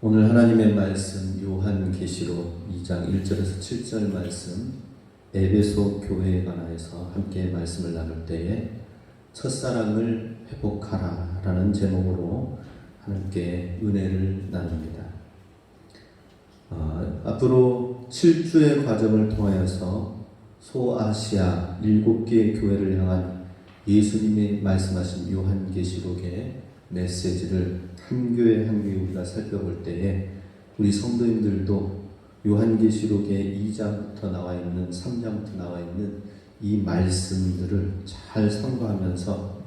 오늘 하나님의 말씀 요한계시록 2장 1절에서 7절 말씀 에베소 교회에 관하여서 함께 말씀을 나눌 때에 첫사랑을 회복하라 라는 제목으로 함께 은혜를 나눕니다. 앞으로 7주의 과정을 통하여서 소아시아 7개의 교회를 향한 예수님이 말씀하신 요한계시록의 메시지를 한 교회 한 교회 우리가 살펴볼 때에 우리 성도님들도 요한계시록의 2장부터 나와 있는 3장부터 나와 있는 이 말씀들을 잘 상고하면서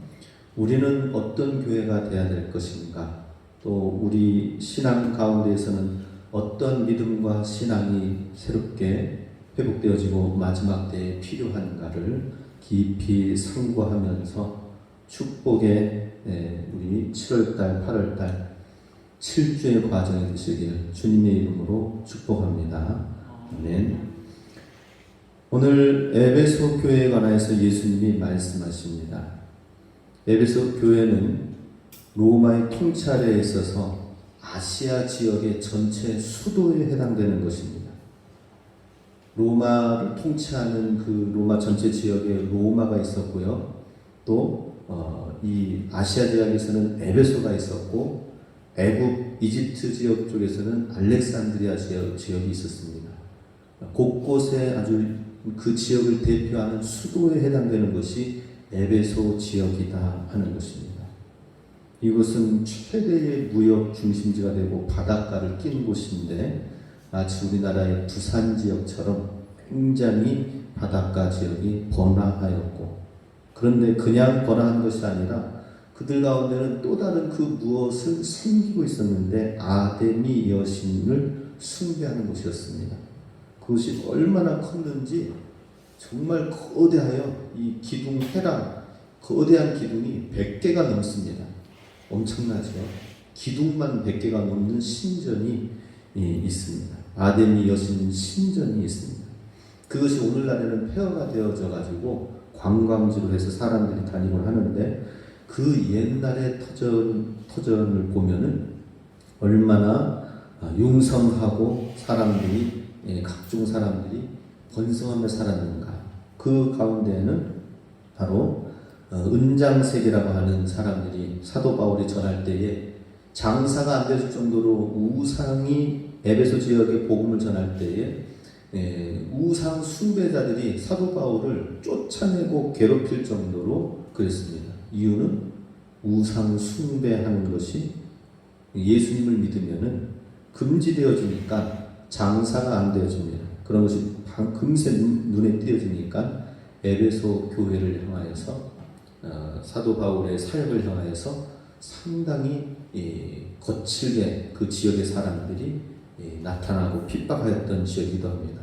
우리는 어떤 교회가 되어야 될 것인가, 또 우리 신앙 가운데에서는 어떤 믿음과 신앙이 새롭게 회복되어지고 마지막 때에 필요한가를 깊이 상고하면서 축복의 우리 7월달, 8월달 7주의 과정이 되시길 주님의 이름으로 축복합니다. 아멘. 오늘 에베소 교회에 관하여서 예수님이 말씀하십니다. 에베소 교회는 로마의 통치하에 있어서 아시아 지역의 전체 수도에 해당되는 것입니다. 로마를 통치하는 그 로마 전체 지역에 로마가 있었고요. 또 이 아시아 지역에서는 에베소가 있었고, 애굽, 이집트 지역 쪽에서는 알렉산드리아 지역이 있었습니다. 곳곳에 아주 그 지역을 대표하는 수도에 해당되는 것이 에베소 지역이다 하는 것입니다. 이곳은 최대의 무역 중심지가 되고 바닷가를 낀 곳인데, 마치 우리나라의 부산 지역처럼 굉장히 바닷가 지역이 번화하였고, 그런데 그냥 번화한 것이 아니라 그들 가운데는 또 다른 그 무엇을 섬기고 있었는데 아데미 여신을 숭배하는 곳이었습니다. 그것이 얼마나 컸는지 정말 거대하여 이 기둥 헤라, 거대한 기둥이 100개가 넘습니다. 엄청나죠? 기둥만 100개가 넘는 신전이 있습니다. 아데미 여신 신전이 있습니다. 그것이 오늘날에는 폐허가 되어져 가지고 관광지로 해서 사람들이 다니곤 하는데, 그 옛날의 터전을 보면은 얼마나 융성하고 사람들이, 각종 사람들이 번성하며 살았는가. 그 가운데에는 바로 은장색이라고 하는 사람들이 사도 바울이 전할 때에 장사가 안 될 정도로 우상이 에베소 지역에 복음을 전할 때에 우상 숭배자들이 사도 바울을 쫓아내고 괴롭힐 정도로 그랬습니다. 이유는 우상 숭배하는 것이 예수님을 믿으면은 금지되어지니까 장사가 안 되어집니다. 그런 것이 금세 눈에 띄어지니까 에베소 교회를 향하여서 사도 바울의 사역을 향하여서 상당히 거칠게 그 지역의 사람들이 나타나고 핍박하였던 지역이기도 합니다.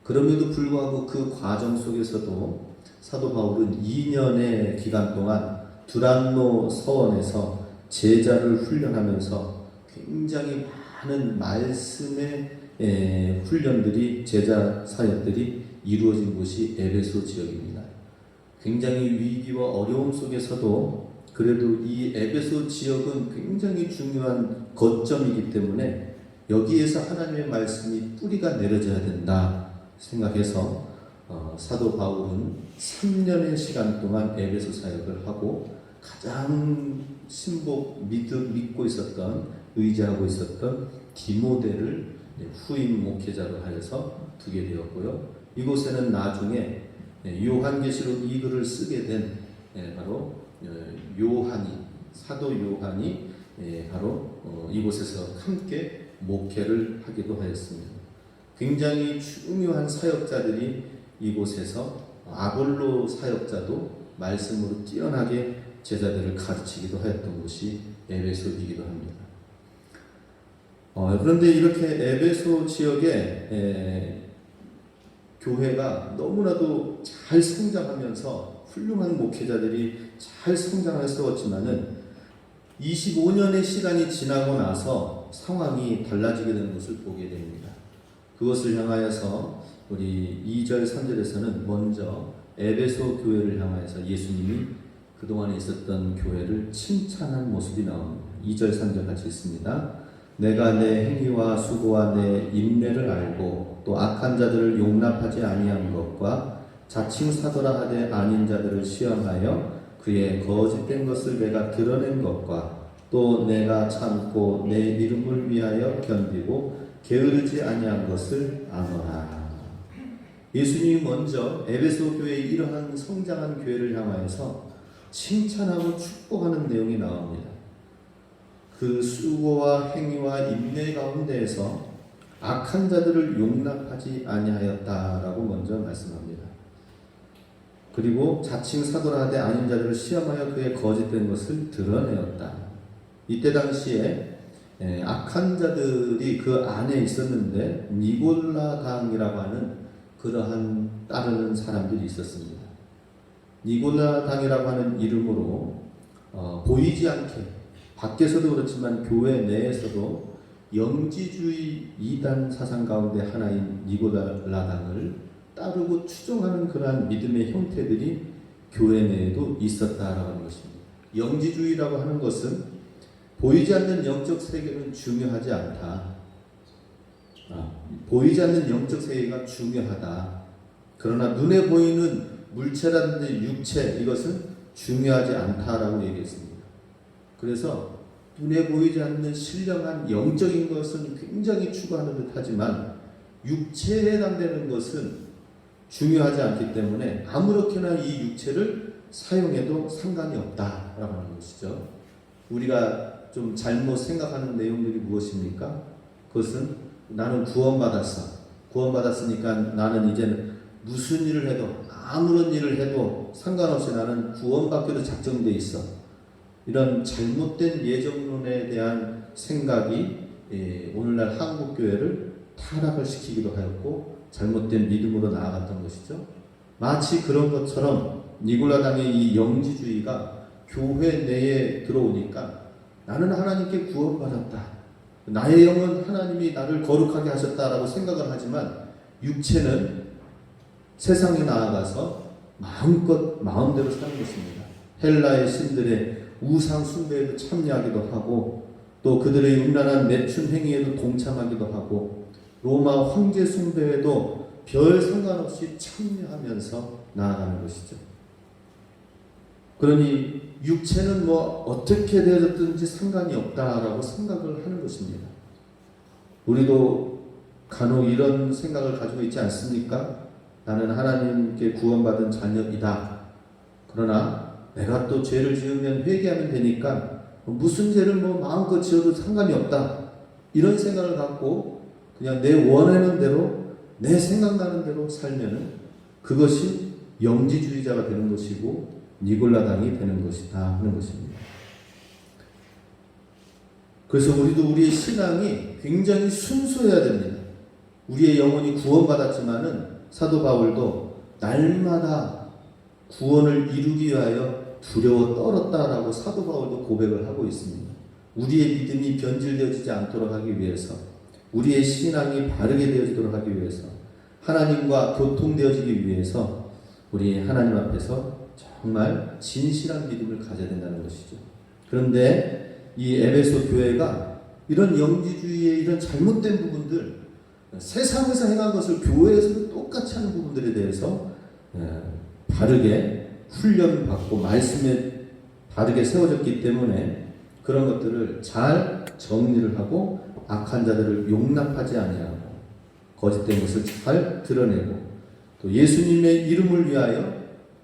그럼에도 불구하고 그 과정 속에서도 사도 바울은 2년의 기간 동안 두란노 서원에서 제자를 훈련하면서 굉장히 많은 말씀의 훈련들이, 제자 사역들이 이루어진 곳이 에베소 지역입니다. 굉장히 위기와 어려움 속에서도 그래도 이 에베소 지역은 굉장히 중요한 거점이기 때문에 여기에서 하나님의 말씀이 뿌리가 내려져야 된다 생각해서 사도 바울은 3년의 시간 동안 에베소 사역을 하고 가장 믿고 있었던, 의지하고 있었던 디모데를 후임 목회자로 하여서 두게 되었고요. 이곳에는 나중에 요한계시록 이 글을 쓰게 된 바로 사도 요한이 바로 이곳에서 함께 목회를 하기도 하였습니다. 굉장히 중요한 사역자들이 이곳에서, 아볼로 사역자도 말씀으로 뛰어나게 제자들을 가르치기도 하였던 곳이 에베소이기도 합니다. 그런데 이렇게 에베소 지역의 교회가 너무나도 잘 성장하면서 훌륭한 목회자들이 잘 성장을 세웠지만은 25년의 시간이 지나고 나서 상황이 달라지게 되는 것을 보게 됩니다. 그것을 향하여서 우리 2절, 3절에서는 먼저 에베소 교회를 향하여서 예수님이 그동안에 있었던 교회를 칭찬한 모습이 나옵니다. 2절, 3절 같이 있습니다. 내가 내 행위와 수고와 내 인내를 알고 또 악한 자들을 용납하지 아니한 것과 자칭 사도라 하되 아닌 자들을 시험하여 그의 거짓된 것을 내가 드러낸 것과 또 내가 참고 내 이름을 위하여 견디고 게으르지 아니한 것을 아노라. 예수님이 먼저 에베소 교회의 이러한 성장한 교회를 향하여서 칭찬하고 축복하는 내용이 나옵니다. 그 수고와 행위와 인내 가운데에서 악한 자들을 용납하지 아니하였다라고 먼저 말씀합니다. 그리고 자칭 사도라 하되 아닌 자들을 시험하여 그의 거짓된 것을 드러내었다. 이때 당시에 악한 자들이 그 안에 있었는데 니골라당이라고 하는 그러한 따르는 사람들이 있었습니다. 니골라당이라고 하는 이름으로 보이지 않게 밖에서도 그렇지만 교회 내에서도 영지주의 이단 사상 가운데 하나인 니골라당을 따르고 추종하는 그러한 믿음의 형태들이 교회 내에도 있었다라고 하는 것입니다. 영지주의라고 하는 것은 보이지 않는 영적 세계는 중요하지 않다. 보이지 않는 영적 세계가 중요하다. 그러나 눈에 보이는 물체라든지 육체 이것은 중요하지 않다라고 얘기했습니다. 그래서 눈에 보이지 않는 신령한 영적인 것은 굉장히 추구하는 듯 하지만 육체에 해당되는 것은 중요하지 않기 때문에 아무렇게나 이 육체를 사용해도 상관이 없다라고 하는 것이죠. 우리가 좀 잘못 생각하는 내용들이 무엇입니까? 그것은 나는 구원받았으니까 나는 이제는 무슨 일을 해도 아무런 일을 해도 상관없이 나는 구원받기로 작정돼 있어. 이런 잘못된 예정론에 대한 생각이 오늘날 한국교회를 타락을 시키기도 하였고 잘못된 믿음으로 나아갔던 것이죠. 마치 그런 것처럼 니골라당의 이 영지주의가 교회 내에 들어오니까 나는 하나님께 구원받았다. 나의 영은 하나님이 나를 거룩하게 하셨다라고 생각을 하지만 육체는 세상에 나아가서 마음껏 마음대로 사는 것입니다. 헬라의 신들의 우상 숭배에도 참여하기도 하고 또 그들의 음란한 매춘 행위에도 동참하기도 하고 로마 황제 숭배에도 별 상관없이 참여하면서 나아가는 것이죠. 그러니 육체는 뭐 어떻게 되었든지 상관이 없다라고 생각을 하는 것입니다. 우리도 간혹 이런 생각을 가지고 있지 않습니까? 나는 하나님께 구원받은 자녀이다. 그러나 내가 또 죄를 지으면 회개하면 되니까 무슨 죄를 뭐 마음껏 지어도 상관이 없다. 이런 생각을 갖고 그냥 내 원하는 대로 내 생각나는 대로 살면은 그것이 영지주의자가 되는 것이고 니골라당이 되는 것이다 하는 것입니다. 그래서 우리도 우리의 신앙이 굉장히 순수해야 됩니다. 우리의 영혼이 구원받았지만은 사도 바울도 날마다 구원을 이루기 위하여 두려워 떨었다라고 사도 바울도 고백을 하고 있습니다. 우리의 믿음이 변질되어지지 않도록 하기 위해서, 우리의 신앙이 바르게 되어지도록 하기 위해서, 하나님과 교통되어지기 위해서 우리 하나님 앞에서 정말 진실한 믿음을 가져야 된다는 것이죠. 그런데 이 에베소 교회가 이런 영지주의의 이런 잘못된 부분들, 세상에서 행한 것을 교회에서도 똑같이 하는 부분들에 대해서 바르게 훈련받고 말씀에 바르게 세워졌기 때문에 그런 것들을 잘 정리를 하고 악한 자들을 용납하지 아니하고 거짓된 것을 잘 드러내고 또 예수님의 이름을 위하여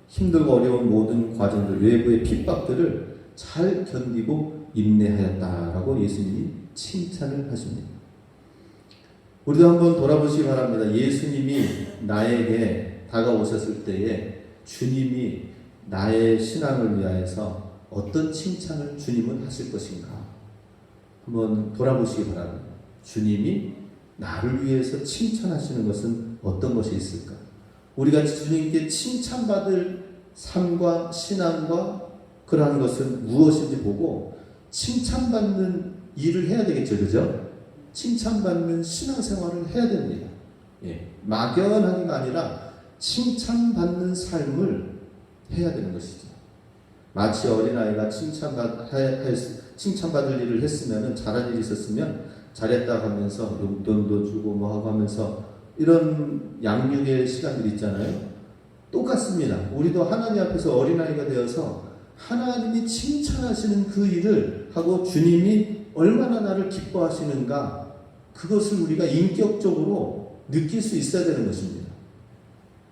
힘들고 어려운 모든 과정들, 외부의 핍박들을 잘 견디고 인내하였다라고 예수님이 칭찬을 하십니다. 우리도 한번 돌아보시기 바랍니다. 예수님이 나에게 다가오셨을 때에 주님이 나의 신앙을 위하여서 어떤 칭찬을 주님은 하실 것인가? 한번 돌아보시기 바랍니다. 주님이 나를 위해서 칭찬하시는 것은 어떤 것이 있을까? 우리가 주님께 칭찬받을 삶과 신앙과 그러한 것은 무엇인지 보고 칭찬받는 일을 해야 되겠죠. 그죠? 칭찬받는 신앙생활을 해야 됩니다. 막연하기가 아니라 칭찬받는 삶을 해야 되는 것이죠. 마치 어린아이가 칭찬받을 일을 했으면, 잘한 일이 있었으면 잘했다 하면서 용돈도 주고 뭐 하고 하면서 이런 양육의 시간들이 있잖아요. 똑같습니다. 우리도 하나님 앞에서 어린아이가 되어서 하나님이 칭찬하시는 그 일을 하고 주님이 얼마나 나를 기뻐하시는가, 그것을 우리가 인격적으로 느낄 수 있어야 되는 것입니다.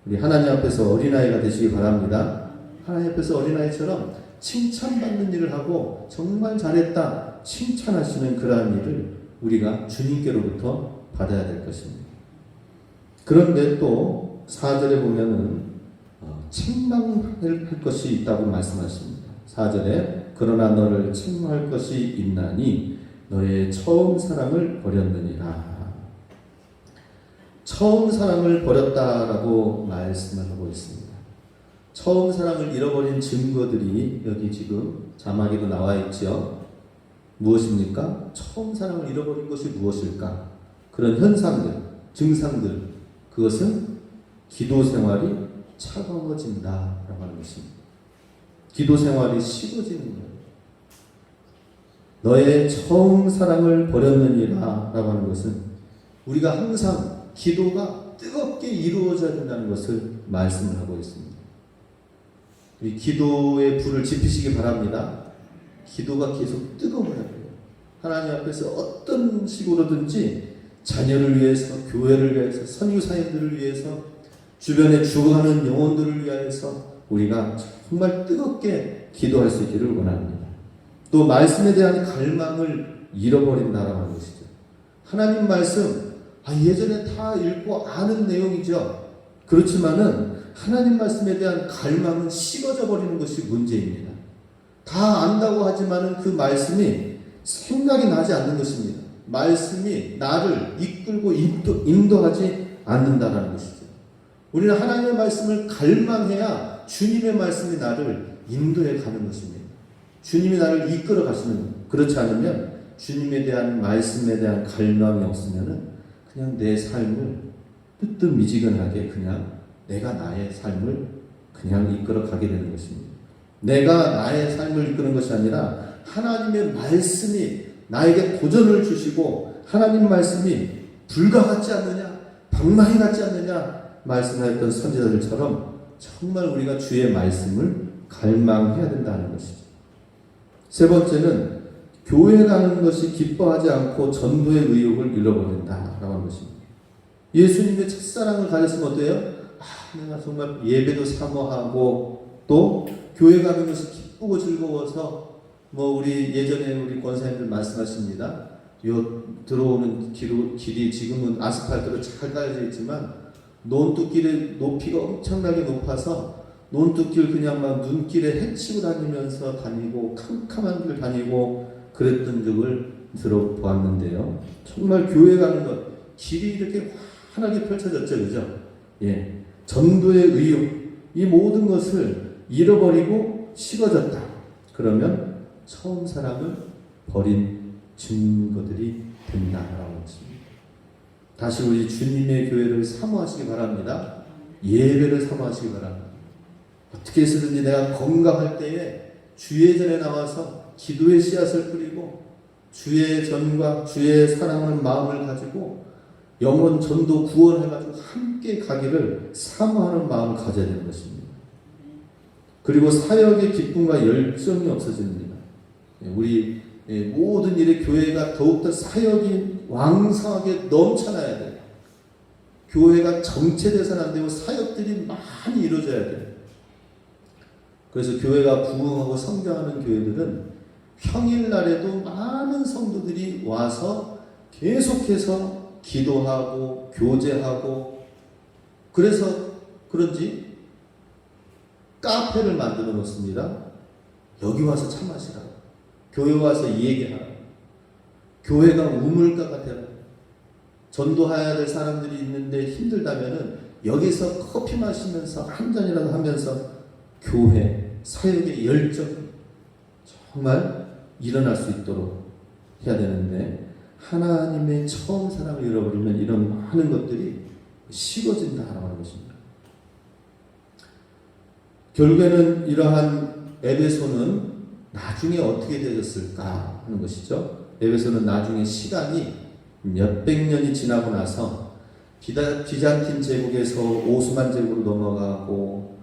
우리 하나님 앞에서 어린아이가 되시기 바랍니다. 하나님 앞에서 어린아이처럼 칭찬받는 일을 하고 정말 잘했다 칭찬하시는 그러한 일을 우리가 주님께로부터 받아야 될 것입니다. 그런데 또 4절에 보면은 책망할 것이 있다고 말씀하십니다. 4절에 그러나 너를 책망할 것이 있나니 너의 처음 사랑을 버렸느니라. 처음 사랑을 버렸다라고 말씀을 하고 있습니다. 처음 사랑을 잃어버린 증거들이 여기 지금 자막에도 나와 있죠. 무엇입니까? 처음 사랑을 잃어버린 것이 무엇일까? 그런 현상들, 증상들, 그것은 기도 생활이 차가워진다라고 하는 것입니다. 기도 생활이 식어지는 거예요. 너의 처음 사랑을 버렸느니라 라고 하는 것은 우리가 항상 기도가 뜨겁게 이루어져야 된다는 것을 말씀을 하고 있습니다. 이 기도의 불을 지피시기 바랍니다. 기도가 계속 뜨거워야 돼요. 하나님 앞에서 어떤 식으로든지 자녀를 위해서, 교회를 위해서, 선교사님들을 위해서, 주변에 죽어가는 영혼들을 위해서 우리가 정말 뜨겁게 기도할 수 있기를 원합니다. 또 말씀에 대한 갈망을 잃어버린다라고 하는 것이죠. 하나님 말씀, 예전에 다 읽고 아는 내용이죠. 그렇지만은 하나님 말씀에 대한 갈망은 식어져 버리는 것이 문제입니다. 다 안다고 하지만은 그 말씀이 생각이 나지 않는 것입니다. 말씀이 나를 이끌고 인도하지 않는다라는 것이죠. 우리는 하나님의 말씀을 갈망해야 주님의 말씀이 나를 인도해 가는 것입니다. 주님이 나를 이끌어 가시는 것. 그렇지 않으면 주님에 대한 말씀에 대한 갈망이 없으면은 그냥 내 삶을 뜨뜻미지근하게 그냥 내가 나의 삶을 그냥 이끌어 가게 되는 것입니다. 내가 나의 삶을 이끄는 것이 아니라 하나님의 말씀이 나에게 도전을 주시고 하나님 말씀이 불과 같지 않느냐, 방망이 같지 않느냐 말씀하였던 선지자들처럼 정말 우리가 주의 말씀을 갈망해야 된다는 것이죠. 세 번째는 교회 가는 것이 기뻐하지 않고 전도의 의욕을 잃어버린다라고 하는 것입니다. 예수님의 첫사랑을 가졌으면 어때요? 내가 정말 예배도 사모하고 또 교회 가는 것이 기쁘고 즐거워서 우리 예전에 우리 권사님들 말씀하십니다. 요 들어오는 길이 지금은 아스팔트로 잘 깔려져 있지만 논두길의 높이가 엄청나게 높아서 논두길 그냥 막 눈길에 헤치고 다니면서 다니고 캄캄한 길 다니고 그랬던 적을 들어보았는데요. 정말 교회 가는 것 길이 이렇게 환하게 펼쳐졌죠, 그죠? 예, 전도의 의욕 이 모든 것을 잃어버리고 식어졌다. 그러면 처음 사랑을 버린 증거들이 된다라고 했습니다. 다시 우리 주님의 교회를 사모하시기 바랍니다. 예배를 사모하시기 바랍니다. 어떻게 해서든지 내가 건강할 때에 주의 전에 나와서 기도의 씨앗을 뿌리고 주의 전과 주의 사랑하는 마음을 가지고 영혼 전도 구원해가지고 함께 가기를 사모하는 마음을 가져야 되는 것입니다. 그리고 사역의 기쁨과 열정이 없어집니다. 우리 모든 일에 교회가 더욱더 사역이 왕성하게 넘쳐나야 돼요. 교회가 정체돼서는 안 되고 사역들이 많이 이루어져야 돼요. 그래서 교회가 부흥하고 성장하는 교회들은 평일날에도 많은 성도들이 와서 계속해서 기도하고 교제하고 그래서 그런지 카페를 만들어 놓습니다. 여기 와서 차 마시라고. 교회 와서 얘기하라고. 교회가 우물가가 되라고. 전도해야 될 사람들이 있는데 힘들다면은 여기서 커피 마시면서 한 잔이라도 하면서 교회, 사역의 열정 정말 일어날 수 있도록 해야 되는데 하나님의 처음 사랑을 잃어버리면 이런 많은 것들이 식어진다라고 하는 것입니다. 결국에는 이러한 에베소는 나중에 어떻게 되었을까 하는 것이죠. 에베소는 나중에 시간이 몇백 년이 지나고 나서 비잔틴 제국에서 오스만 제국으로 넘어가고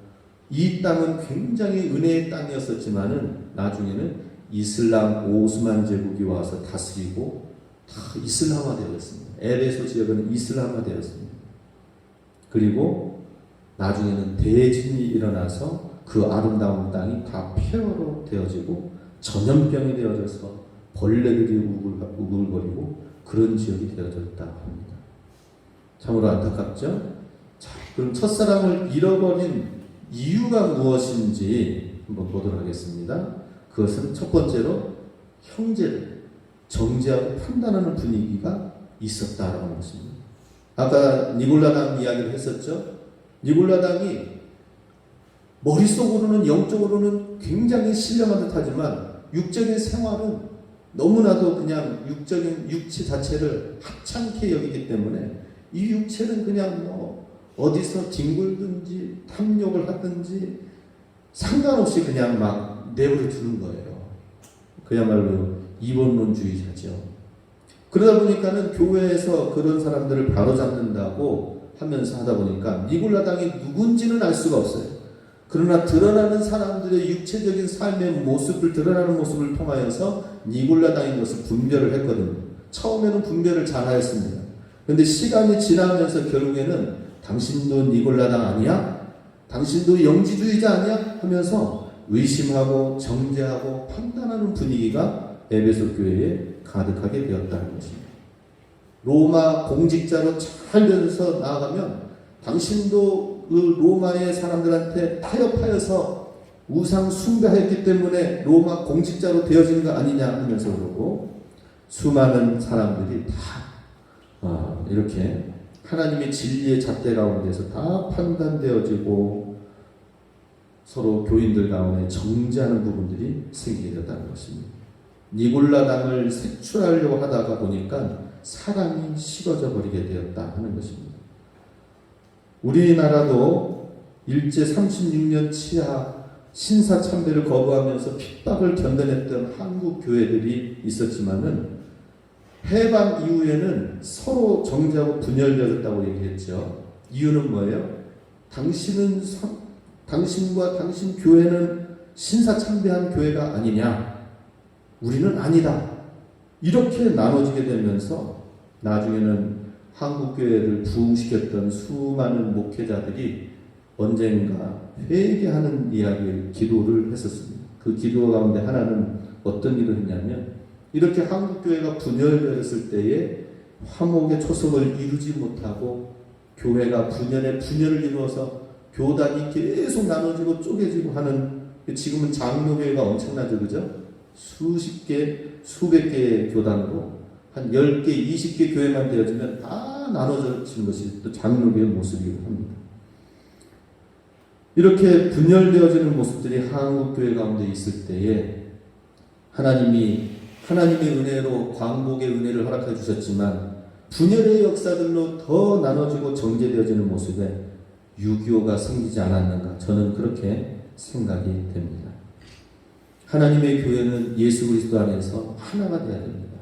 이 땅은 굉장히 은혜의 땅이었었지만은 나중에는 이슬람 오스만 제국이 와서 다스리고 다 이슬람화 되었습니다. 에베소 지역은 이슬람화 되었습니다. 그리고 나중에는 대진이 일어나서 그 아름다운 땅이 다 폐허로 되어지고 전염병이 되어져서 벌레들이 우글거리고 그런 지역이 되어졌다 합니다. 참으로 안타깝죠? 자, 그럼 첫사랑을 잃어버린 이유가 무엇인지 한번 보도록 하겠습니다. 그것은 첫 번째로 형제를 정죄하고 판단하는 분위기가 있었다라고 하는 것입니다. 아까 니골라당 이야기를 했었죠. 니골라당이 머릿속으로는 영적으로는 굉장히 신령한 듯하지만 육적인 생활은 너무나도 그냥 육적인 육체 자체를 하찮게 여기기 때문에 이 육체는 그냥 어디서 뒹굴든지 탐욕을 하든지 상관없이 그냥 막 내버려 두는 거예요. 그야말로 이원론주의자죠. 그러다 보니까는 교회에서 그런 사람들을 바로잡는다고 하면서 하다 보니까 니골라당이 누군지는 알 수가 없어요. 그러나 드러나는 사람들의 육체적인 삶의 모습을 드러나는 모습을 통하여서 니골라당인 것을 분별을 했거든요. 처음에는 분별을 잘 하였습니다. 그런데 시간이 지나면서 결국에는 당신도 니골라당 아니야? 당신도 영지주의자 아니야? 하면서 의심하고 정죄하고 판단하는 분위기가 에베소 교회에 가득하게 되었다는 것입니다. 로마 공직자로 잘 되어서 나아가면 당신도 그 로마의 사람들한테 타협하여서 우상 숭배했기 때문에 로마 공직자로 되어진 거 아니냐 하면서 그러고 수많은 사람들이 다 이렇게 하나님의 진리의 잣대 가운데서 다 판단되어지고 서로 교인들 가운데 정죄하는 부분들이 생기게 됐다는 것입니다. 니골라당을 색출하려고 하다가 보니까 사람이 식어져 버리게 되었다 하는 것입니다. 우리나라도 일제 36년 치하 신사참배를 거부하면서 핍박을 견뎌냈던 한국 교회들이 있었지만은 해방 이후에는 서로 정죄하고 분열되었다고 얘기했죠. 이유는 뭐예요? 당신과 당신 교회는 신사참배한 교회가 아니냐? 우리는 아니다. 이렇게 나눠지게 되면서 나중에는 한국교회를 부흥시켰던 수많은 목회자들이 언젠가 회개하는 이야기를 기도를 했었습니다. 그 기도 가운데 하나는 어떤 일을 했냐면 이렇게 한국교회가 분열되었을 때에 화목의 초성을 이루지 못하고 교회가 분열을 이루어서 교단이 계속 나눠지고 쪼개지고 하는 지금은 장로교회가 엄청나죠. 그죠? 수십 개, 수백 개의 교단으로 한 10개, 20개 교회만 되어지면 다 나눠지는 것이 또 장로교의 모습이기도 합니다. 이렇게 분열되어지는 모습들이 한국교회 가운데 있을 때에 하나님의 은혜로 광복의 은혜를 허락해 주셨지만 분열의 역사들로 더 나눠지고 정제되어지는 모습에 6.25가 생기지 않았는가 저는 그렇게 생각이 됩니다. 하나님의 교회는 예수 그리스도 안에서 하나가 되어야 됩니다.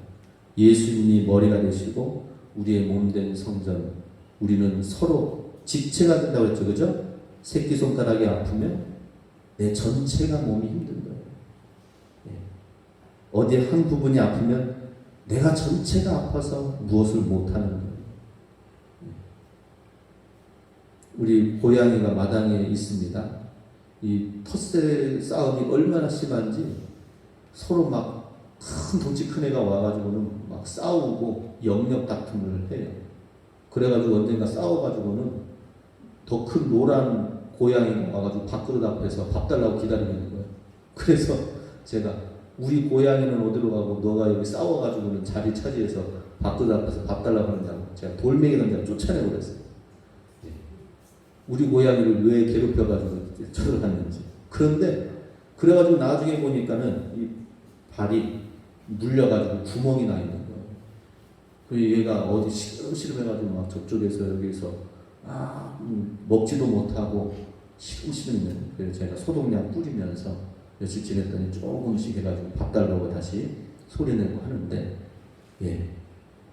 예수님이 머리가 되시고 우리의 몸된 성전, 우리는 서로 지체가 된다고 했죠. 그죠? 새끼손가락이 아프면 내 전체가 몸이 힘든 거예요. 어디 한 부분이 아프면 내가 전체가 아파서 무엇을 못하는 거예요. 우리 고양이가 마당에 있습니다. 이 텃세 싸움이 얼마나 심한지 서로 막 큰 덩치 큰 애가 와가지고는 막 싸우고 영역 다툼을 해요. 그래가지고 언젠가 싸워가지고는 더 큰 노란 고양이가 와가지고 밥그릇 앞에서 밥 달라고 기다리고 있는 거예요. 그래서 제가 우리 고양이는 어디로 가고 너가 여기 싸워가지고는 자리 차지해서 밥그릇 앞에서 밥 달라고 하느냐고 제가 돌멩이 던져 쫓아내고 그랬어요. 우리 고양이를 왜 괴롭혀가지고 쳐들어갔는지. 그런데 그래가지고 나중에 보니까는 이 발이 물려가지고 구멍이 나 있는 거예요. 그리고 얘가 어디 시름시름해가지고 막 저쪽에서 여기서 먹지도 못하고 시름시름해. 그래서 제가 소독약 뿌리면서 며칠 지냈더니 조금씩 해가지고 밥 달라고 다시 소리내고 하는데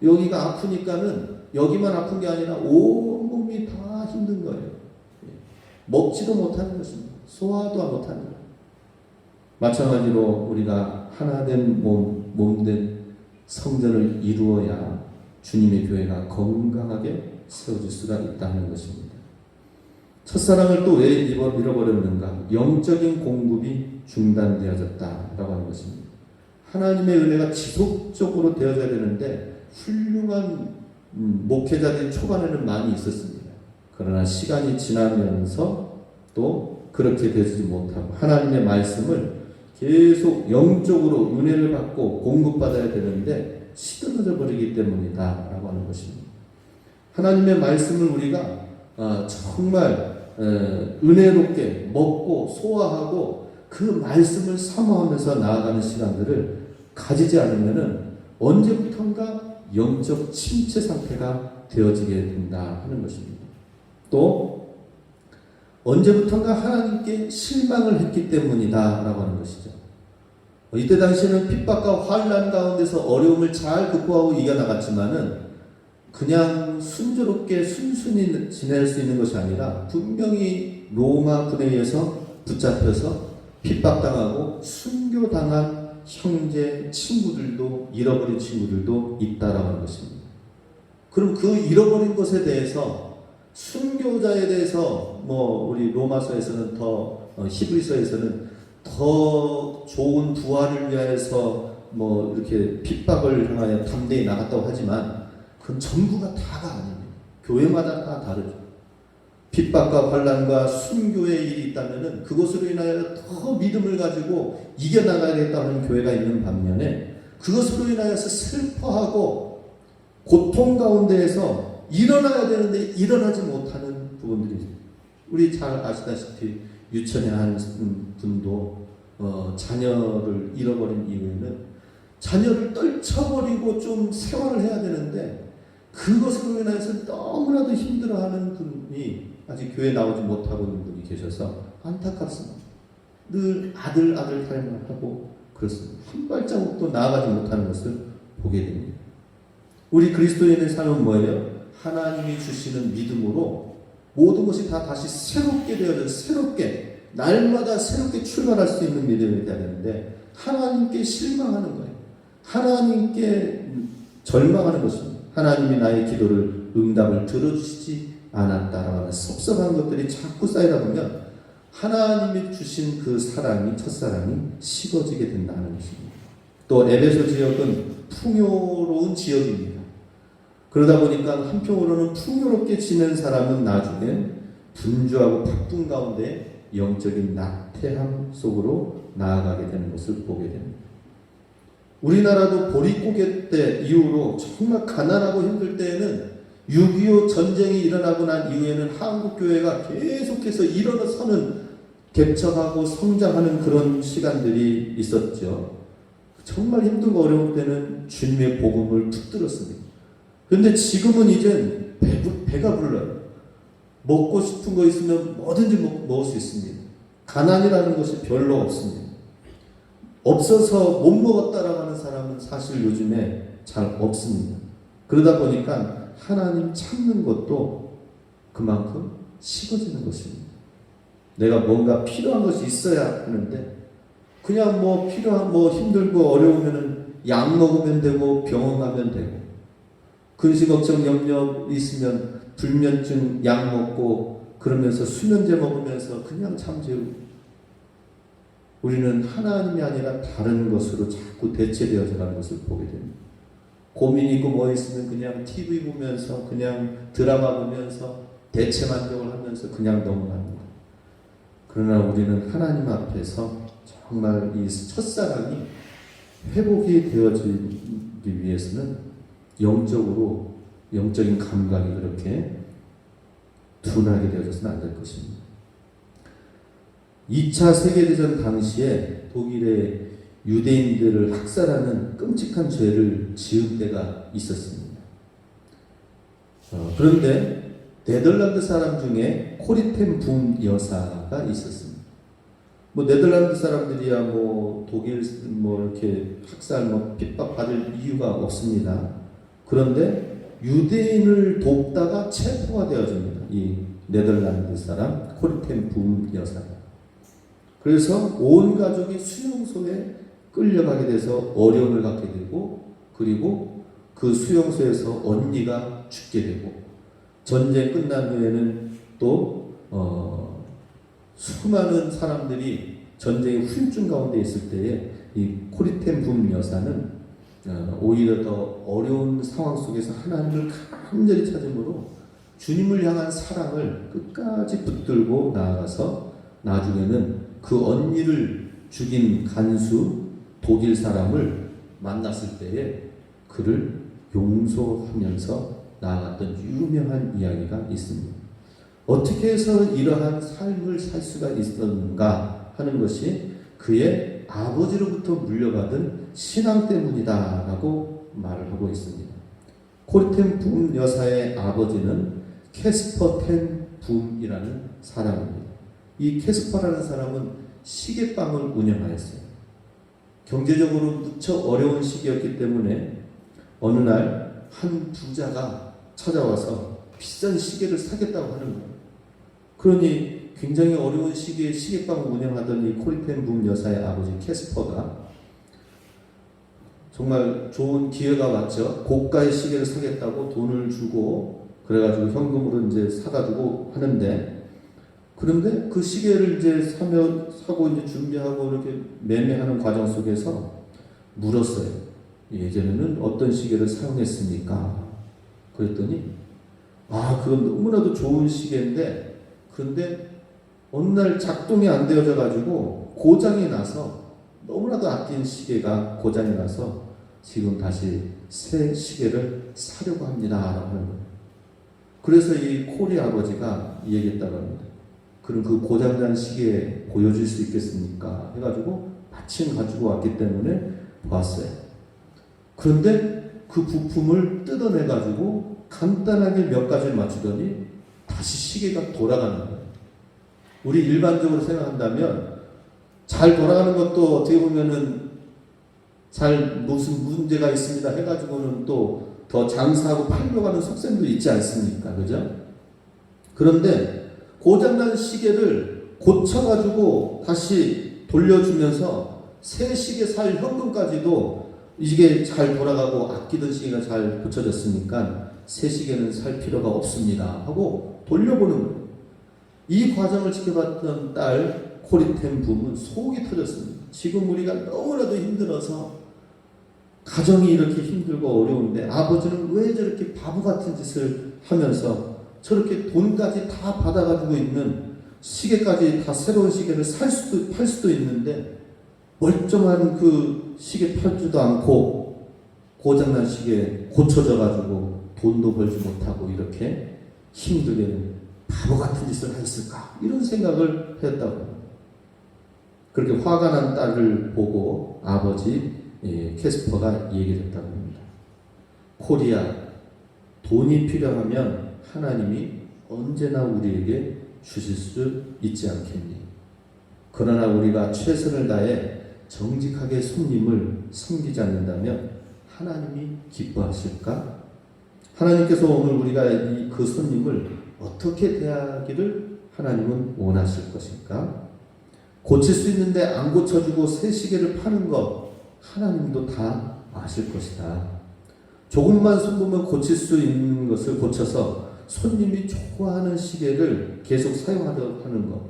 여기가 아프니까는 여기만 아픈 게 아니라 온몸이 다 힘든 거예요. 먹지도 못하는 것입니다. 소화도 못하는 거예요. 마찬가지로 우리가 하나된 몸된 성전을 이루어야 주님의 교회가 건강하게 세워질 수가 있다는 것입니다. 첫사랑을 또 왜 잃어버렸는가? 영적인 공급이 중단되어졌다라고 하는 것입니다. 하나님의 은혜가 지속적으로 되어져야 되는데 훌륭한 목회자들이 초반에는 많이 있었습니다. 그러나 시간이 지나면서 또 그렇게 되지 못하고 하나님의 말씀을 계속 영적으로 은혜를 받고 공급받아야 되는데 시들어져 버리기 때문이다 라고 하는 것입니다. 하나님의 말씀을 우리가 정말 은혜롭게 먹고 소화하고 그 말씀을 사모하면서 나아가는 시간들을 가지지 않으면 언제부턴가 영적 침체 상태가 되어지게 된다 하는 것입니다. 또 언제부턴가 하나님께 실망을 했기 때문이다 라고 하는 것이죠. 이때 당시에는 핍박과 환난 가운데서 어려움을 잘 극복하고 이겨나갔지만은 그냥 순조롭게 순순히 지낼 수 있는 것이 아니라 분명히 로마 군에 의해서 붙잡혀서 핍박당하고 순교당한 형제 친구들도 잃어버린 친구들도 있다라고 하는 것입니다. 그럼 그 잃어버린 것에 대해서 순교자에 대해서 우리 로마서에서는 히브리서에서는 더 좋은 부활을 위해서 이렇게 핍박을 향하여 담대히 나갔다고 하지만 그건 전부가 다가 아닙니다. 교회마다 다 다르죠. 핍박과 환난과 순교의 일이 있다면은 그것으로 인하여 더 믿음을 가지고 이겨나가야겠다는 교회가 있는 반면에 그것으로 인하여서 슬퍼하고 고통 가운데에서 일어나야 되는데 일어나지 못하는 부분들이 있습니다. 우리 잘 아시다시피 유천의 한 분도 자녀를 잃어버린 이후에는 자녀를 떨쳐버리고 좀 생활을 해야 되는데 그것으로 인해서 너무나도 힘들어하는 분이 아직 교회에 나오지 못하고 있는 분이 계셔서 안타깝습니다. 늘 아들 삶을 하고 그렇습니다. 한 발자국도 나아가지 못하는 것을 보게 됩니다. 우리 그리스도인의 삶은 뭐예요? 하나님이 주시는 믿음으로 모든 것이 다 다시 새롭게 되어져 새롭게 날마다 새롭게 출발할 수 있는 믿음이 되어야 되는데 하나님께 실망하는 거예요. 하나님께 절망하는 것입니다. 하나님이 나의 기도를 응답을 들어주시지 않았다라고 하는 섭섭한 것들이 자꾸 쌓이다 보면 하나님이 주신 그 사랑이 첫사랑이 식어지게 된다는 것입니다. 또 에베소 지역은 풍요로운 지역입니다. 그러다 보니까 한편으로는 풍요롭게 지낸 사람은 나중에 분주하고 바쁜 가운데 영적인 나태함 속으로 나아가게 되는 것을 보게 됩니다. 우리나라도 보릿고개 때 이후로 정말 가난하고 힘들 때에는 6.25 전쟁이 일어나고 난 이후에는 한국교회가 계속해서 일어나서는 개척하고 성장하는 그런 시간들이 있었죠. 정말 힘들고 어려울 때는 주님의 복음을 붙들었습니다. 그런데 지금은 이제 배가 불러요. 먹고 싶은 거 있으면 뭐든지 먹을 수 있습니다. 가난이라는 것이 별로 없습니다. 없어서 못 먹었다라고 하는 사람은 사실 요즘에 잘 없습니다. 그러다 보니까 하나님 찾는 것도 그만큼 식어지는 것입니다. 내가 뭔가 필요한 것이 있어야 하는데 그냥 필요한 힘들고 어려우면은 약 먹으면 되고 병원 가면 되고 근심 걱정 염려 있으면 불면증 약 먹고 그러면서 수면제 먹으면서 그냥 잠재우고 우리는 하나님이 아니라 다른 것으로 자꾸 대체되어져 가는 것을 보게 됩니다. 고민 있고 뭐 있으면 그냥 TV 보면서 그냥 드라마 보면서 대체 만족을 하면서 그냥 넘어갑니다. 그러나 우리는 하나님 앞에서 정말 이 첫사랑이 회복이 되어지기 위해서는 영적인 감각이 그렇게 둔하게 되어져서는 안 될 것입니다. 2차 세계대전 당시에 독일의 유대인들을 학살하는 끔찍한 죄를 지은 때가 있었습니다. 그런데 네덜란드 사람 중에 코리텐 붐 여사가 있었습니다. 네덜란드 사람들이야 독일 이렇게 학살 핍박받을 이유가 없습니다. 그런데 유대인을 돕다가 체포가 되어집니다. 이 네덜란드 사람 코리텐 붐 여사가. 그래서 온 가족이 수용소에 끌려가게 돼서 어려움을 갖게 되고, 그리고 그 수용소에서 언니가 죽게 되고, 전쟁 끝난 후에는 또 수많은 사람들이 전쟁의 후유증 가운데 있을 때에 이 코리텐 붐 여사는 오히려 더 어려운 상황 속에서 하나님을 간절히 찾음으로 주님을 향한 사랑을 끝까지 붙들고 나아가서 나중에는 그 언니를 죽인 간수 독일 사람을 만났을 때에 그를 용서하면서 나아갔던 유명한 이야기가 있습니다. 어떻게 해서 이러한 삶을 살 수가 있었는가 하는 것이 그의 아버지로부터 물려받은 신앙 때문이다라고 말을 하고 있습니다. 코리텐 붐 여사의 아버지는 캐스퍼 텐 붐이라는 사람입니다. 이 캐스퍼라는 사람은 시계방을 운영하였어요. 경제적으로 무척 어려운 시기였기 때문에 어느 날 한 부자가 찾아와서 비싼 시계를 사겠다고 하는 거예요. 그러니 굉장히 어려운 시기에 시계방을 운영하던 이 코리텐 붐 여사의 아버지 캐스퍼가 정말 좋은 기회가 왔죠. 고가의 시계를 사겠다고 돈을 주고 그래가지고 현금으로 이제 사가지고 하는데, 그런데 그 시계를 이제 사고 이제 준비하고 이렇게 매매하는 과정 속에서 물었어요. 예전에는 어떤 시계를 사용했습니까? 그랬더니 그건 너무나도 좋은 시계인데, 그런데 어느 날 작동이 안 되어져 가지고 고장이 나서, 너무나도 아낀 시계가 고장이 나서 지금 다시 새 시계를 사려고 합니다 라고 하는 거예요. 그래서 이 코리 아버지가 얘기했다고 합니다. 그럼 그 고장난 시계 보여줄 수 있겠습니까? 해가지고 마침 가지고 왔기 때문에 보았어요. 그런데 그 부품을 뜯어내가지고 간단하게 몇 가지를 맞추더니 다시 시계가 돌아가는 거예요. 우리 일반적으로 생각한다면 잘 돌아가는 것도 어떻게 보면은 잘 무슨 문제가 있습니다 해가지고는 또 더 장사하고 팔려고 하는 속셈도 있지 않습니까? 그죠? 그런데 고장난 시계를 고쳐가지고 다시 돌려주면서 새 시계 살 현금까지도 이게 잘 돌아가고 아끼던 시계가 잘 고쳐졌으니까 새 시계는 살 필요가 없습니다 하고 돌려보는 거예요. 이 과정을 지켜봤던 딸 코리텐 붐은 속이 터졌습니다. 지금 우리가 너무나도 힘들어서 가정이 이렇게 힘들고 어려운데 아버지는 왜 저렇게 바보 같은 짓을 하면서 저렇게 돈까지 다 받아가지고 있는 시계까지 다 새로운 시계를 팔 수도 있는데 멀쩡한 그 시계 팔지도 않고 고장난 시계 고쳐져가지고 돈도 벌지 못하고 이렇게 힘들게는 바보 같은 짓을 했을까, 이런 생각을 했다고. 그렇게 화가 난 딸을 보고 아버지 캐스퍼가 얘기를 했다고 합니다. 코리아, 돈이 필요하면 하나님이 언제나 우리에게 주실 수 있지 않겠니? 그러나 우리가 최선을 다해 정직하게 손님을 섬기지 않는다면 하나님이 기뻐하실까? 하나님께서 오늘 우리가 그 손님을 어떻게 대하기를 하나님은 원하실 것일까? 고칠 수 있는데 안 고쳐주고 새 시계를 파는 것 하나님도 다 아실 것이다. 조금만 손보면 고칠 수 있는 것을 고쳐서 손님이 좋아하는 시계를 계속 사용하도록 하는 것,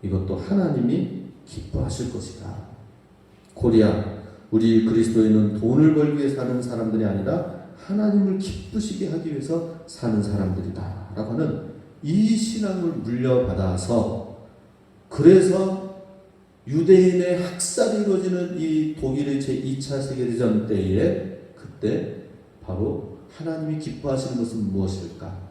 이것도 하나님이 기뻐하실 것이다. 코리아, 우리 그리스도인은 돈을 벌기 위해 사는 사람들이 아니라 하나님을 기쁘시게 하기 위해서 사는 사람들이다 라고 하는 이 신앙을 물려받아서, 그래서 유대인의 학살이 이루어지는 이 독일의 제2차 세계대전 때에 그때 바로 하나님이 기뻐하시는 것은 무엇일까?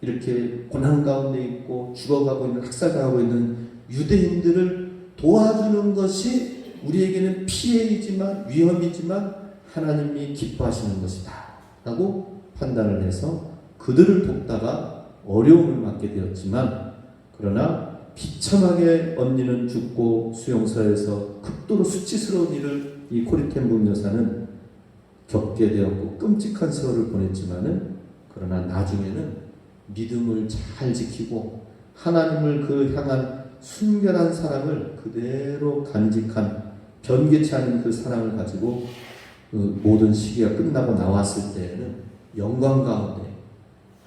이렇게 고난 가운데 있고 죽어가고 있는, 학살당하고 있는 유대인들을 도와주는 것이 우리에게는 피해이지만 위험이지만 하나님이 기뻐하시는 것이다 라고 판단을 해서 그들을 돕다가 어려움을 맞게 되었지만, 그러나 비참하게 언니는 죽고 수용소에서 극도로 수치스러운 일을 이 코리텐 붐 여사는 겪게 되었고 끔찍한 세월을 보냈지만은 그러나 나중에는 믿음을 잘 지키고 하나님을 그 향한 순결한 사랑을 그대로 간직한 변개치 않은 그 사랑을 가지고 그 모든 시기가 끝나고 나왔을 때에는 영광 가운데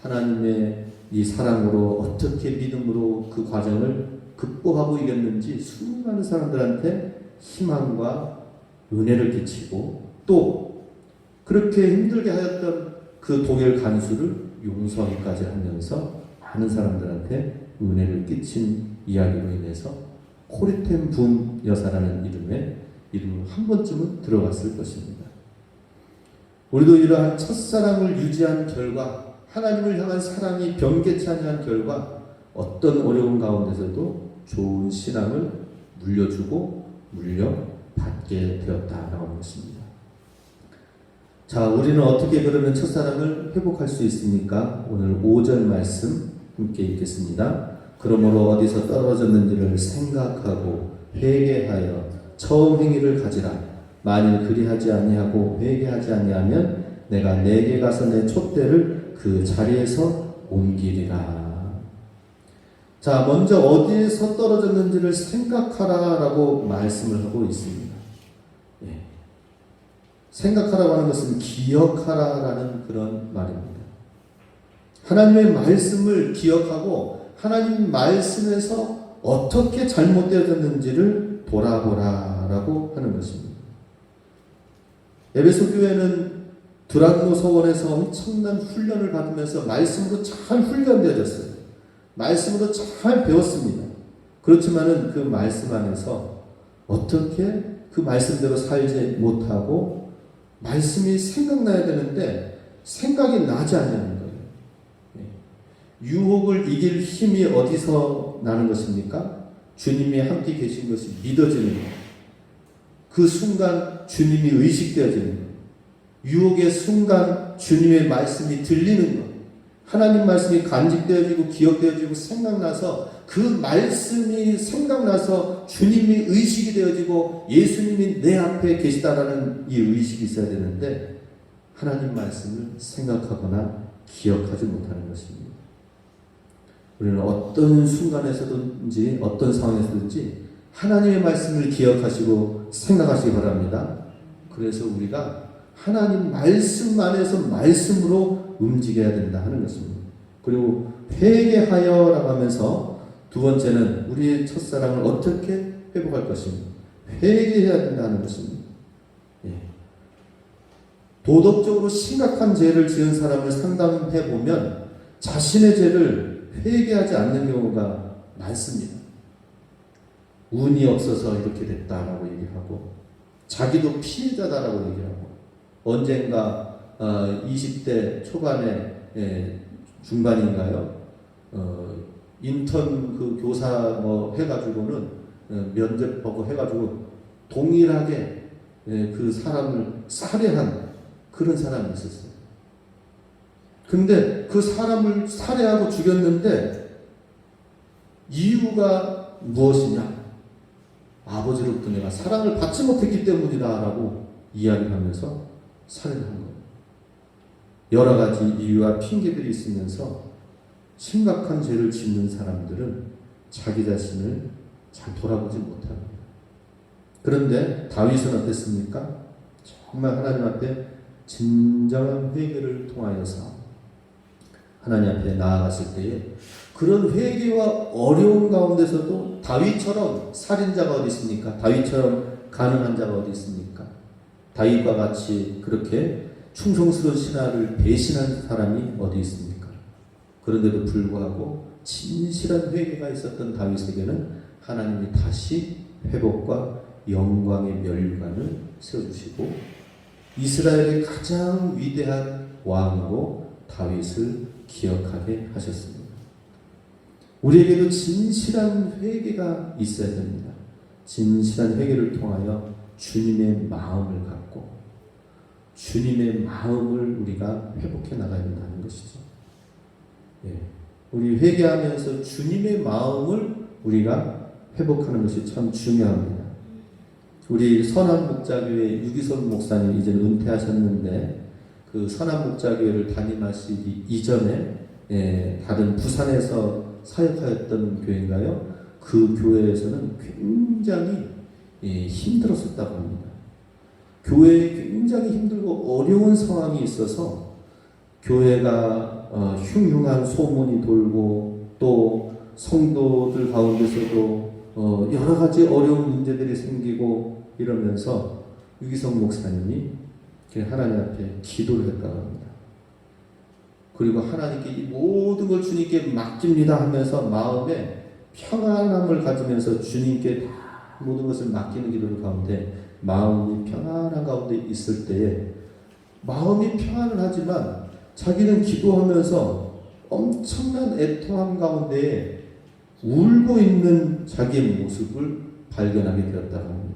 하나님의 이 사랑으로 어떻게 믿음으로 그 과정을 극복하고 이겼는지 수많은 사람들한테 희망과 은혜를 끼치고 또 그렇게 힘들게 하였던 그 독일 간수를 용서하기까지 하면서 많은 사람들한테 은혜를 끼친 이야기로 인해서 코리텐 붐 여사라는 이름을 한 번쯤은 들어봤을 것입니다. 우리도 이러한 첫사랑을 유지한 결과 하나님을 향한 사랑이 변개치 아니한 결과 어떤 어려운 가운데서도 좋은 신앙을 물려주고 물려받게 되었다라고 하는 것입니다. 자, 우리는 어떻게 그러면 첫사랑을 회복할 수 있습니까? 오늘 5절 말씀 함께 읽겠습니다. 그러므로 어디서 떨어졌는지를 생각하고 회개하여 처음 행위를 가지라. 만일 그리하지 아니하고 회개하지 아니하면 내가 내게 가서 내 촛대를 그 자리에서 옮기리라. 자, 먼저 어디에서 떨어졌는지를 생각하라라고 말씀을 하고 있습니다. 예. 생각하라고 하는 것은 기억하라라는 그런 말입니다. 하나님의 말씀을 기억하고 하나님 말씀에서 어떻게 잘못되어졌는지를 돌아보라라고 하는 것입니다. 에베소 교회는 두란노 서원에서 엄청난 훈련을 받으면서 말씀으로 잘 훈련되어졌어요. 말씀으로 잘 배웠습니다. 그렇지만은 그 말씀 안에서 어떻게 그 말씀대로 살지 못하고 말씀이 생각나야 되는데 생각이 나지 않는 거예요. 유혹을 이길 힘이 어디서 나는 것입니까? 주님이 함께 계신 것이 믿어지는 거예요. 그 순간 주님이 의식되어지는 거예요. 유혹의 순간 주님의 말씀이 들리는 거예요. 하나님 말씀이 간직되어지고 기억되어지고 생각나서 그 말씀이 생각나서 주님이 의식이 되어지고 예수님이 내 앞에 계시다라는 이 의식이 있어야 되는데 하나님 말씀을 생각하거나 기억하지 못하는 것입니다. 우리는 어떤 순간에서든지 어떤 상황에서든지 하나님의 말씀을 기억하시고 생각하시기 바랍니다. 그래서 우리가 하나님 말씀 안에서 말씀으로 움직여야 된다 하는 것입니다. 그리고 회개하여라고 하면서 두 번째는 우리의 첫사랑을 어떻게 회복할 것입니다. 회개해야 된다는 것입니다. 예. 도덕적으로 심각한 죄를 지은 사람을 상담해 보면 자신의 죄를 회개하지 않는 경우가 많습니다. 운이 없어서 이렇게 됐다라고 얘기하고 자기도 피해자다라고 얘기하고 언젠가 20대 초반에 중반인가요? 인턴 그 교사 뭐 해가지고는 면접 보고 해가지고 동일하게 그 사람을 살해한 그런 사람이 있었어요. 근데 그 사람을 살해하고 죽였는데 이유가 무엇이냐? 아버지로부터 내가 사랑을 받지 못했기 때문이다라고 이야기하면서 살해한 거예요. 여러 가지 이유와 핑계들이 있으면서 심각한 죄를 짓는 사람들은 자기 자신을 잘 돌아보지 못합니다. 그런데 다윗은 어땠습니까? 정말 하나님 앞에 진정한 회개를 통하여서 하나님 앞에 나아갔을 때에 그런 회개와 어려운 가운데서도 다윗처럼 살인자가 어디 있습니까? 다윗처럼 가능한 자가 어디 있습니까? 다윗과 같이 그렇게 충성스러운 신하를 배신한 사람이 어디 있습니까? 그런데도 불구하고 진실한 회개가 있었던 다윗에게는 하나님이 다시 회복과 영광의 멸관을 세워주시고 이스라엘의 가장 위대한 왕으로 다윗을 기억하게 하셨습니다. 우리에게도 진실한 회개가 있어야 됩니다. 진실한 회개를 통하여 주님의 마음을 갖고 주님의 마음을 우리가 회복해 나가야 된다는 것이죠. 예. 우리 회개하면서 주님의 마음을 우리가 회복하는 것이 참 중요합니다. 우리 선한목자교회 유기선 목사님 이제 은퇴하셨는데 그 선한목자교회를 담임하시기 이전에 다른 부산에서 사역하였던 교회인가요? 그 교회에서는 굉장히 힘들었었다고 합니다. 교회에 굉장히 힘들고 어려운 상황이 있어서 교회가 흉흉한 소문이 돌고 또 성도들 가운데서도 여러 가지 어려운 문제들이 생기고 이러면서 유기성 목사님이 하나님 앞에 기도를 했다고 합니다. 그리고 하나님께 이 모든 걸 주님께 맡깁니다 하면서 마음에 평안함을 가지면서 주님께 다 모든 것을 맡기는 기도를 가운데 마음이 평안한 가운데 있을 때에 마음이 평안을 하지만 자기는 기도하면서 엄청난 애통함 가운데 울고 있는 자기의 모습을 발견하게 되었다고 합니다.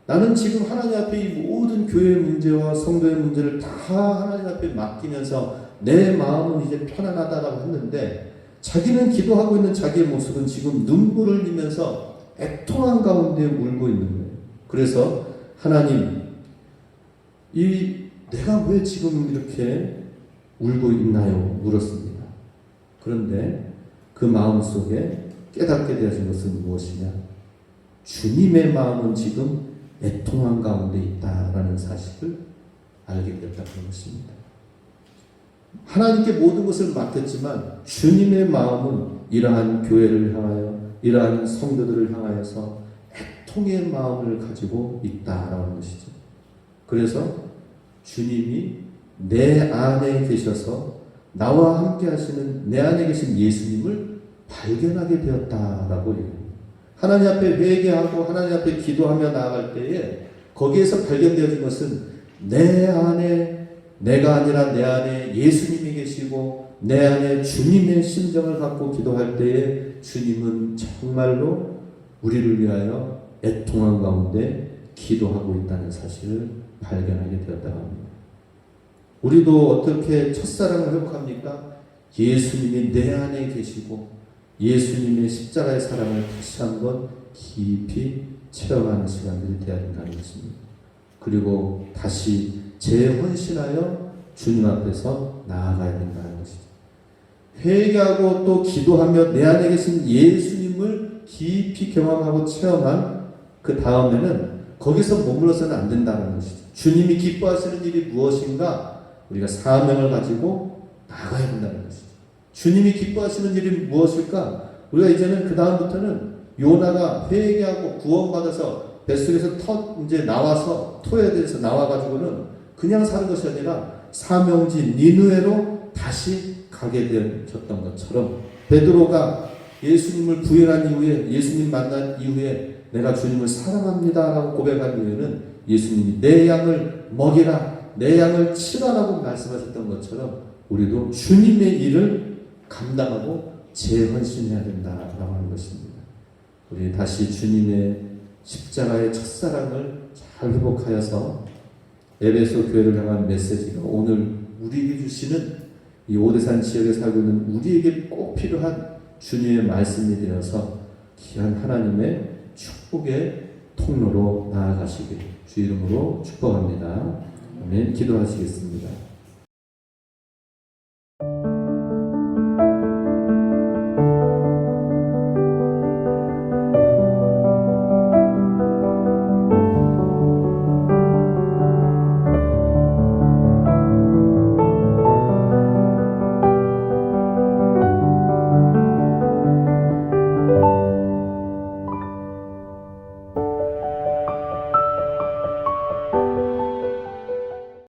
나는 지금 하나님 앞에 이 모든 교회의 문제와 성도의 문제를 다 하나님 앞에 맡기면서 내 마음은 이제 편안하다라고 했는데 자기는 기도하고 있는 자기의 모습은 지금 눈물을 흘리면서 애통한 가운데 울고 있는 거예요. 그래서 하나님, 내가 왜 지금 이렇게 울고 있나요? 물었습니다. 그런데 그 마음 속에 깨닫게 되어진 것은 무엇이냐? 주님의 마음은 지금 애통한 가운데 있다라는 사실을 알게 되었다는 것입니다. 하나님께 모든 것을 맡겼지만 주님의 마음은 이러한 교회를 향하여 이러한 성도들을 향하여서 애통의 마음을 가지고 있다라는 것이죠. 그래서 주님이 내 안에 계셔서 나와 함께 하시는 내 안에 계신 예수님을 발견하게 되었다라고 얘기합니다. 하나님 앞에 회개하고 하나님 앞에 기도하며 나아갈 때에 거기에서 발견되어진 것은 내 안에 내가 아니라 내 안에 예수님이 계시고 내 안에 주님의 심정을 갖고 기도할 때에 주님은 정말로 우리를 위하여 애통한 가운데 기도하고 있다는 사실을 발견하게 되었다고 합니다. 우리도 어떻게 첫사랑을 회복합니까? 예수님이 내 안에 계시고 예수님의 십자가의 사랑을 다시 한번 깊이 체험하는 시간들이 되어야 된다는 것입니다. 그리고 다시 재헌신하여 주님 앞에서 나아가야 된다는 것이죠. 회개하고 또 기도하며 내 안에 계신 예수님을 깊이 경험하고 체험한 그 다음에는 거기서 머물러서는 안 된다는 것이죠. 주님이 기뻐하시는 일이 무엇인가? 우리가 사명을 가지고 나가야 된다는 것이죠. 주님이 기뻐하시는 일이 무엇일까? 우리가 이제는 그 다음부터는 요나가 회개하고 구원받아서 뱃속에서 이제 나와서 토해에서 나와가지고는 그냥 사는 것이 아니라 사명지 니느웨로 다시 가게 되었던 것처럼 베드로가 예수님을 부인한 이후에 예수님 만난 이후에 내가 주님을 사랑합니다라고 고백한 이후에는 예수님이 내 양을 먹이라 내 양을 치라라고 말씀하셨던 것처럼 우리도 주님의 일을 감당하고 재헌신해야 된다라고 하는 것입니다. 우리 다시 주님의 십자가의 첫사랑을 잘 회복하여서 에베소 교회를 향한 메시지가 오늘 우리에게 주시는 이 오대산 지역에 살고 있는 우리에게 꼭 필요한 주님의 말씀이 되어서 귀한 하나님의 축복의 통로로 나아가시길 주 이름으로 축복합니다. 아멘. 기도하시겠습니다.